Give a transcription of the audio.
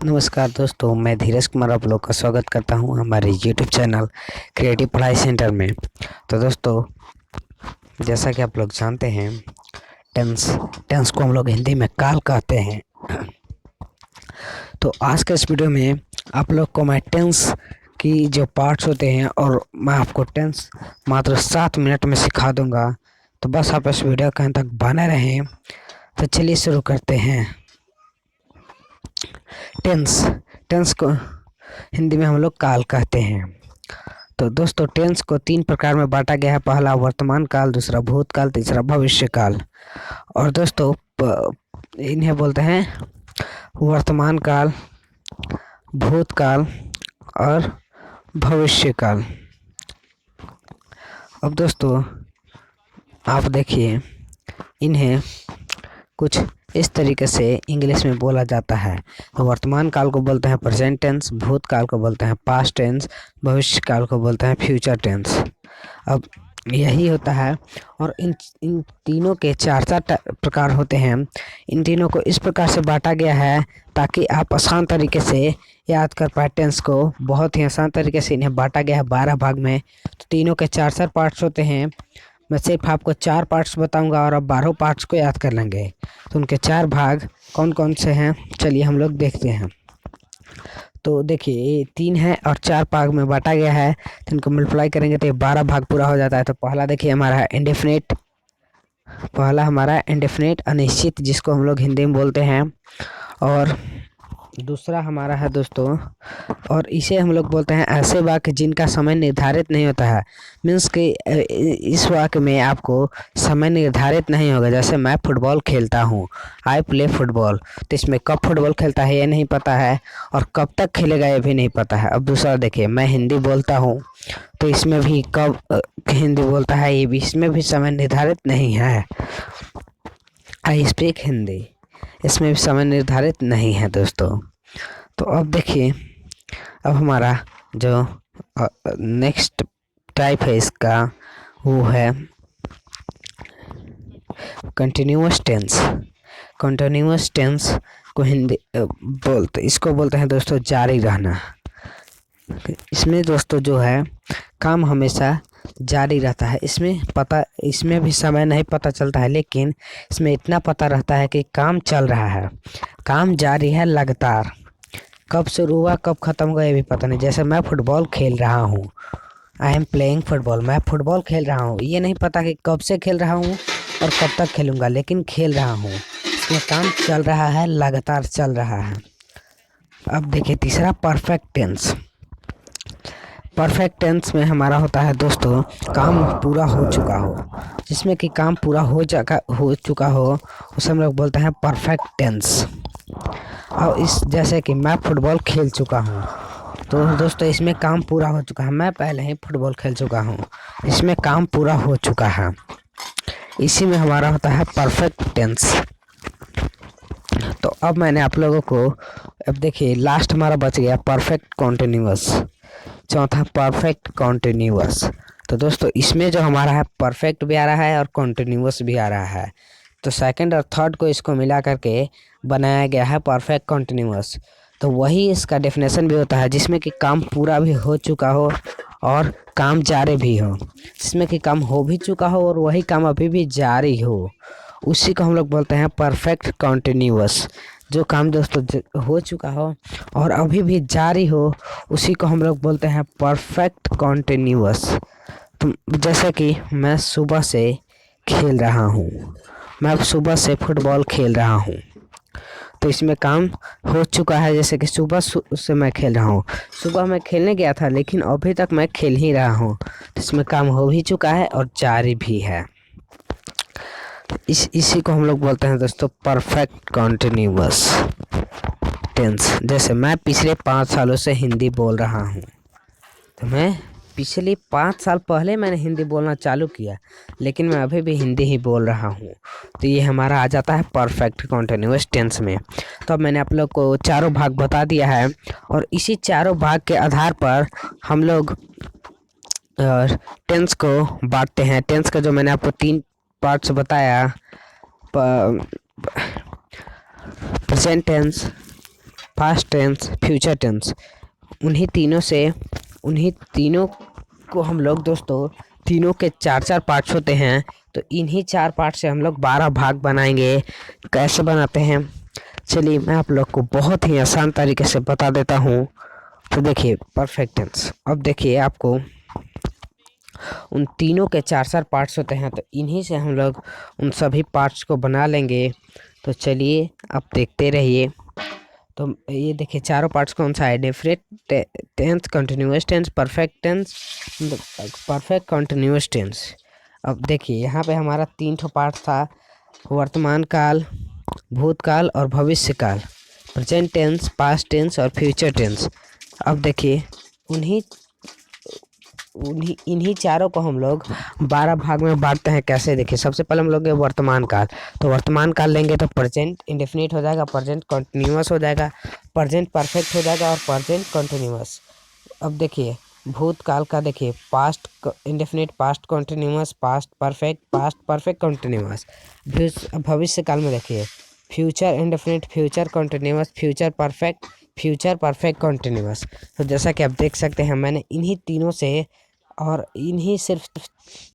नमस्कार दोस्तों, मैं धीरज कुमार आप लोग का स्वागत करता हूं हमारे यूट्यूब चैनल क्रिएटिव पढ़ाई सेंटर में। तो दोस्तों, जैसा कि आप लोग जानते हैं, टेंस को हम लोग हिंदी में काल कहते हैं। तो आज के इस वीडियो में आप लोग को मैं टेंस की जो पार्ट्स होते हैं और मैं आपको टेंस मात्र 7 मिनट में सिखा दूंगा। तो बस आप इस वीडियो के अंत तक बने रहें। तो चलिए शुरू करते हैं। टेंस को हिंदी में हम लोग काल कहते हैं। तो दोस्तों, टेंस को 3 प्रकार में बांटा गया है। पहला वर्तमान काल, दूसरा भूतकाल, तीसरा भविष्य काल। और दोस्तों, इन्हें बोलते हैं वर्तमान काल, भूतकाल और भविष्य काल। अब दोस्तों, आप देखिए, इन्हें कुछ इस तरीके से इंग्लिश में बोला जाता है। तो वर्तमान काल को बोलते हैं प्रेजेंट टेंस, भूतकाल को बोलते हैं पास्ट टेंस, भविष्य काल को बोलते हैं फ्यूचर टेंस। अब यही होता है। और इन तीनों के चार प्रकार होते हैं। इन तीनों को इस प्रकार से बांटा गया है ताकि आप आसान तरीके से याद कर पाए। टेंस को बहुत ही आसान तरीके से इन्हें बांटा गया है 12 भाग में। तो तीनों के चार पार्ट्स होते हैं। मैं सिर्फ आपको 4 पार्ट्स बताऊंगा और आप 12 पार्ट्स को याद कर लेंगे। तो उनके 4 भाग कौन कौन से हैं, चलिए हम लोग देखते हैं। तो देखिए, ये 3 है और 4 भाग में बांटा गया है। तो इनको मल्टीप्लाई करेंगे तो ये 12 भाग पूरा हो जाता है। तो पहला देखिए हमारा है इंडेफिनिट। पहला हमारा इंडेफिनिट अनिश्चित, जिसको हम लोग हिंदी में बोलते हैं। और दूसरा हमारा है दोस्तों, और इसे हम लोग बोलते हैं ऐसे वाक्य जिनका समय निर्धारित नहीं होता है। मीन्स कि इस वाक्य में आपको समय निर्धारित नहीं होगा। जैसे मैं फुटबॉल खेलता हूँ, आई प्ले फुटबॉल। तो इसमें कब फुटबॉल खेलता है ये नहीं पता है और कब तक खेलेगा ये भी नहीं पता है। अब दूसरा देखिए, मैं हिंदी बोलता हूँ, तो इसमें भी कब हिंदी बोलता है ये भी, इसमें भी समय निर्धारित नहीं है। आई स्पीक हिंदी, इसमें भी समय निर्धारित नहीं है दोस्तों। तो अब देखिए, अब हमारा जो नेक्स्ट टाइप है इसका, वो है कंटिन्यूअस टेंस। कंटिन्यूअस टेंस को हिंदी इसको बोलते हैं दोस्तों जारी रहना। इसमें दोस्तों जो है काम हमेशा जारी रहता है। इसमें भी समय नहीं पता चलता है, लेकिन इसमें इतना पता रहता है कि काम चल रहा है, काम जारी है लगातार। कब शुरू हुआ कब ख़त्म हुआ ये भी पता नहीं। जैसे मैं फुटबॉल खेल रहा हूँ, आई एम प्लेइंग फुटबॉल, मैं फुटबॉल खेल रहा हूँ। ये नहीं पता कि कब से खेल रहा हूँ और कब तक खेलूँगा, लेकिन खेल रहा हूँ। इसमें काम चल रहा है, लगातार चल रहा है। अब देखिए तीसरा परफेक्ट टेंस। परफेक्ट टेंस में हमारा होता है दोस्तों काम पूरा हो चुका हो। जिसमें कि काम पूरा हो चुका हो उसे हम लोग बोलते हैं परफेक्ट टेंस। और इस जैसे कि मैं फुटबॉल खेल चुका हूँ, तो दोस्तों इसमें काम पूरा हो चुका है। मैं पहले ही फुटबॉल खेल चुका हूँ, इसमें काम पूरा हो चुका है। इसी में हमारा होता है परफेक्ट टेंस। तो अब मैंने आप लोगों को, अब देखिए लास्ट हमारा बच गया परफेक्ट कॉन्टिन्यूअस। चौथा परफेक्ट कॉन्टिन्यूअस। तो दोस्तों इसमें जो हमारा है परफेक्ट भी आ रहा है और कॉन्टिन्यूअस भी आ रहा है। तो सेकंड और थर्ड को इसको मिला करके बनाया गया है परफेक्ट कॉन्टिन्यूअस। तो वही इसका डेफिनेशन भी होता है, जिसमें कि काम पूरा भी हो चुका हो और काम जारी भी हो। जिसमें कि काम हो भी चुका हो और वही काम अभी भी जारी हो, उसी को हम लोग बोलते हैं परफेक्ट कॉन्टिन्यूअस। जो काम दोस्तों हो चुका हो और अभी भी जारी हो, उसी को हम लोग बोलते हैं परफेक्ट कॉन्टिन्यूअस। तो जैसे कि मैं सुबह से खेल रहा हूँ, मैं सुबह से फुटबॉल खेल रहा हूँ, तो इसमें काम हो चुका है। जैसे कि सुबह से मैं खेल रहा हूँ, सुबह मैं खेलने गया था लेकिन अभी तक मैं खेल ही रहा हूँ, तो इसमें काम हो भी चुका है और जारी भी है। इसी को हम लोग बोलते हैं दोस्तों परफेक्ट कॉन्टिन्यूअस टेंस। जैसे मैं पिछले 5 सालों से हिंदी बोल रहा हूँ, तो मैं पिछले 5 साल पहले मैंने हिंदी बोलना चालू किया, लेकिन मैं अभी भी हिंदी ही बोल रहा हूँ। तो ये हमारा आ जाता है परफेक्ट कॉन्टिन्यूअस टेंस में। तो अब मैंने आप लोग को चारों भाग बता दिया है, और इसी चारों भाग के आधार पर हम लोग टेंस को बांटते हैं। टेंस का जो मैंने आपको 3 पार्ट्स बताया, present tense, past tense, future tense. उन्हीं तीनों को हम लोग दोस्तों, तीनों के 4-4 पार्ट्स होते हैं, तो इन्हीं 4 पार्ट से हम लोग 12 भाग बनाएंगे। कैसे बनाते हैं चलिए मैं आप लोग को बहुत ही आसान तरीके से बता देता हूँ। तो देखिए परफेक्ट टेंस, अब देखिए आपको उन तीनों के 4-4 पार्ट्स होते हैं, तो इन्हीं से हम लोग उन सभी पार्ट्स को बना लेंगे। तो चलिए आप देखते रहिए। तो ये देखिए चारों पार्ट्स कौन सा है, definite tense, continuous tense, perfect tense, perfect continuous tense. अब देखिए यहाँ पे हमारा 3 ठो पार्ट था, वर्तमान काल, भूतकाल और भविष्य काल, प्रेजेंट टेंस, पास्ट टेंस और फ्यूचर टेंस। अब देखिए उन्हीं उन्हीं इन्हीं चारों को हम लोग 12 भाग में बांटते हैं। कैसे देखिए, सबसे पहले हम लोग वर्तमान काल, तो वर्तमान काल लेंगे तो प्रेजेंट इंडेफिनिट हो जाएगा, प्रेजेंट कंटिन्यूअस हो जाएगा, प्रेजेंट परफेक्ट हो जाएगा और प्रेजेंट कंटिन्यूअस। अब देखिए भूतकाल का देखिए past indefinite, past continuous, past perfect continuous. भविष्य काल में देखिए future indefinite, future continuous, future perfect continuous. तो जैसा कि आप देख सकते हैं मैंने इन्हीं तीनों से और इन्हीं सिर्फ